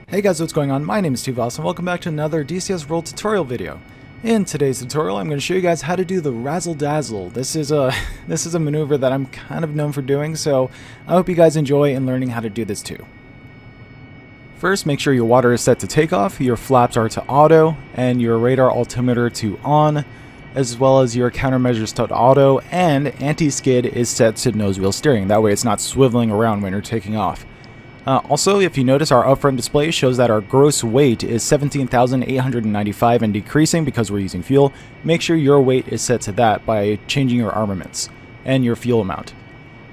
Hey guys, what's going on? My name is Tuvas and welcome back to another DCS roll tutorial video. In today's tutorial, I'm going to show you guys how to do the Razzle Dazzle. This is a maneuver that I'm kind of known for doing, so I hope you guys enjoy in learning how to do this too. First, make sure your water is set to takeoff, your flaps are to auto, and your radar altimeter to on, as well as your countermeasures to auto, and anti-skid is set to nose wheel steering. That way it's not swiveling around when you're taking off. Also, if you notice, our upfront display shows that our gross weight is 17,895 and decreasing because we're using fuel. Make sure your weight is set to that by changing your armaments and your fuel amount.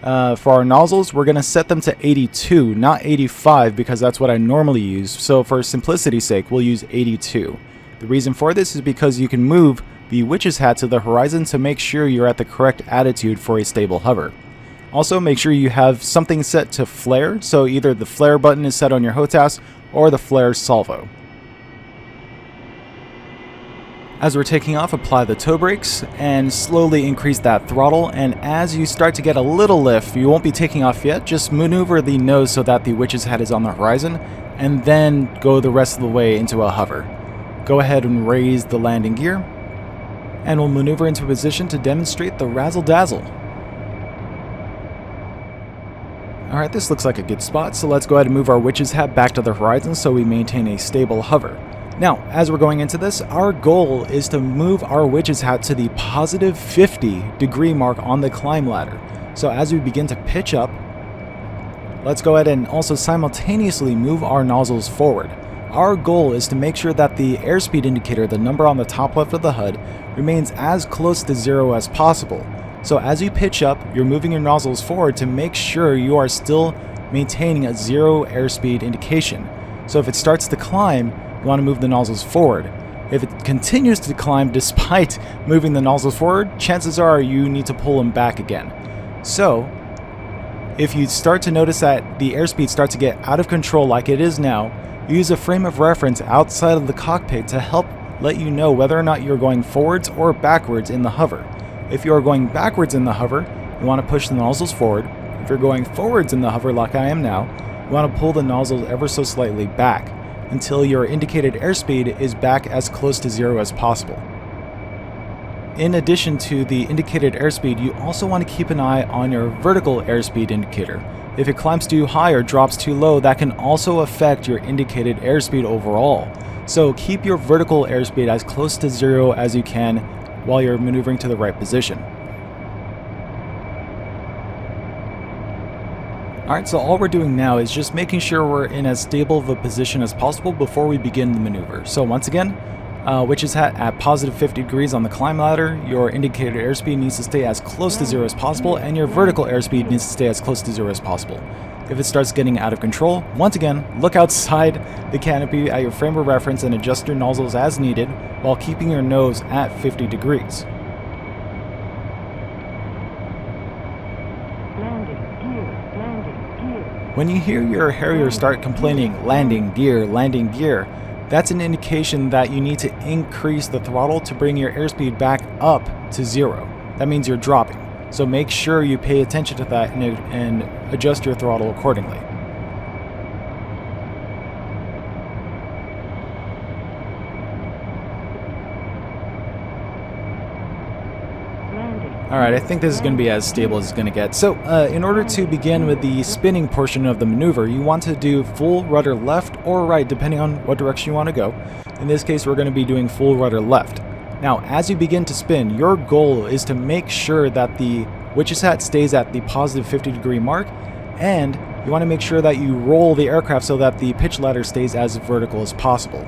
For our nozzles, we're going to set them to 82, not 85, because that's what I normally use. So for simplicity's sake, we'll use 82. The reason for this is because you can move the witch's hat to the horizon to make sure you're at the correct attitude for a stable hover. Also, make sure you have something set to flare, so either the flare button is set on your HOTAS or the flare salvo. As we're taking off, apply the toe brakes and slowly increase that throttle, and as you start to get a little lift, you won't be taking off yet, just maneuver the nose so that the witch's head is on the horizon, and then go the rest of the way into a hover. Go ahead and raise the landing gear, and we'll maneuver into a position to demonstrate the Razzle Dazzle. Alright, this looks like a good spot, so let's go ahead and move our witch's hat back to the horizon so we maintain a stable hover. Now, as we're going into this, our goal is to move our witch's hat to the positive 50-degree mark on the climb ladder. So as we begin to pitch up, let's go ahead and also simultaneously move our nozzles forward. Our goal is to make sure that the airspeed indicator, the number on the top left of the HUD, remains as close to 0 as possible. So as you pitch up, you're moving your nozzles forward to make sure you are still maintaining a 0 airspeed indication. So if it starts to climb, you want to move the nozzles forward. If it continues to climb despite moving the nozzles forward, chances are you need to pull them back again. So if you start to notice that the airspeed starts to get out of control like it is now, use a frame of reference outside of the cockpit to help let you know whether or not you're going forwards or backwards in the hover. If you are going backwards in the hover, you want to push the nozzles forward. If you're going forwards in the hover like I am now, you want to pull the nozzles ever so slightly back until your indicated airspeed is back as close to 0 as possible. In addition to the indicated airspeed, you also want to keep an eye on your vertical airspeed indicator. If it climbs too high or drops too low, that can also affect your indicated airspeed overall. So keep your vertical airspeed as close to 0 as you can while you're maneuvering to the right position. Alright, so all we're doing now is just making sure we're in as stable of a position as possible before we begin the maneuver. So once again, witch's hat at positive 50 degrees on the climb ladder, your indicated airspeed needs to stay as close to 0 as possible, and your vertical airspeed needs to stay as close to 0 as possible. If it starts getting out of control, once again, look outside the canopy at your frame of reference and adjust your nozzles as needed while keeping your nose at 50 degrees. When you hear your Harrier start complaining, landing gear, that's an indication that you need to increase the throttle to bring your airspeed back up to 0. That means you're dropping. So make sure you pay attention to that and adjust your throttle accordingly. Alright, I think this is going to be as stable as it's going to get. So, in order to begin with the spinning portion of the maneuver, you want to do full rudder left or right, depending on what direction you want to go. In this case, we're going to be doing full rudder left. Now, as you begin to spin, your goal is to make sure that the witch's hat stays at the positive 50-degree mark, and you want to make sure that you roll the aircraft so that the pitch ladder stays as vertical as possible.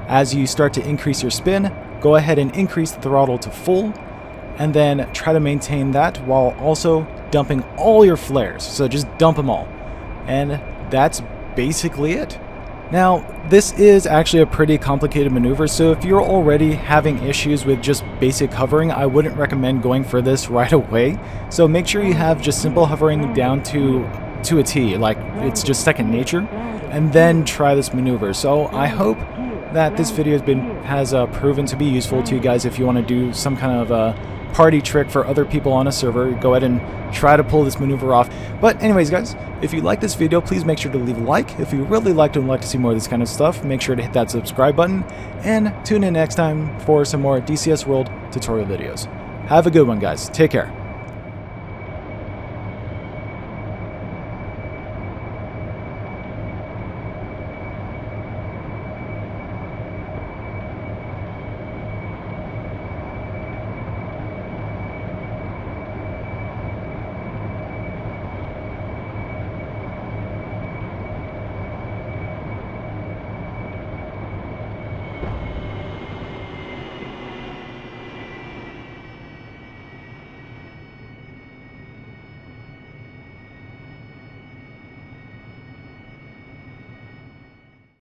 As you start to increase your spin, go ahead and increase the throttle to full, and then try to maintain that while also dumping all your flares. So just dump them all. And that's basically it. Now, this is actually a pretty complicated maneuver, so if you're already having issues with just basic hovering, I wouldn't recommend going for this right away. So make sure you have just simple hovering down to a T, like it's just second nature, and then try this maneuver. So I hope that this video has proven to be useful to you guys if you want to do some kind of party trick for other people on a server. Go ahead and try to pull this maneuver off. But anyways, guys, if you like this video, please make sure to leave a like. If you really liked and would like to see more of this kind of stuff, make sure to hit that subscribe button, and tune in next time for some more DCS World tutorial videos. Have a good one, guys. Take care.